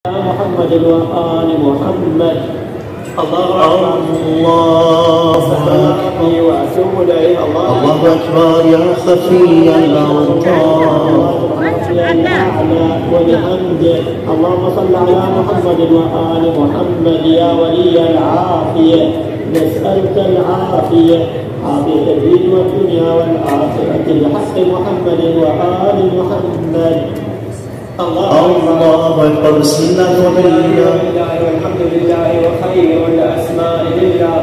محمد وآل محمد. الله وأتوب إليه. الله أكبر يا خفي الأوطان. وبحمده. اللهم صل على محمد وآل محمد يا ولي العافية. نسألك العافية، عافية الدين والدنيا والآخرة بحق محمد وآل محمد. الله أكبر. بسم الله وبالله والحمد لله وخير الأسماء لله.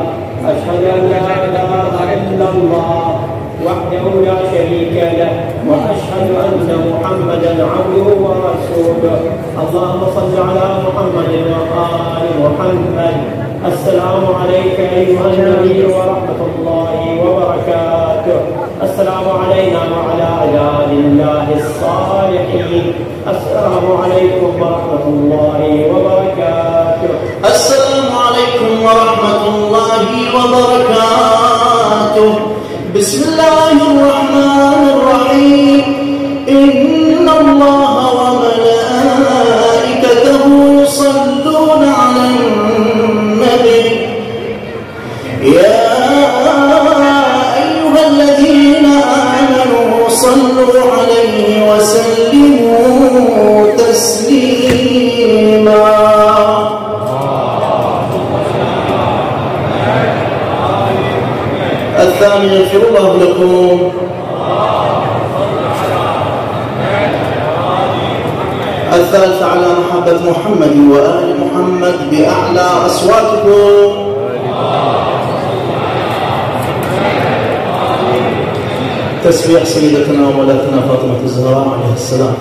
أشهد أن لا إله إلا الله وحده لا شريك له، وأشهد أن محمدا عبده ورسوله. اللهم صل على محمد وآل محمد. السلام عليك أيها النبي ورحمة الله وبركاته. السلام علينا وعلى عباد الله الصالحين. السلام عليكم ورحمة الله وبركاته. السلام عليكم ورحمة الله وبركاته. بسم الله الرحمن الرحيم. إن الله وملائكته يصلون على النبي يا أيها الذين آمنوا صلوا عليه وسلموا تسليما. الثاني يغفر الله لكم. الثالث على محبة محمد وآل محمد بأعلى أصواتكم. تسبيح سيدتنا ومولاتنا فاطمة الزهراء عليه السلام.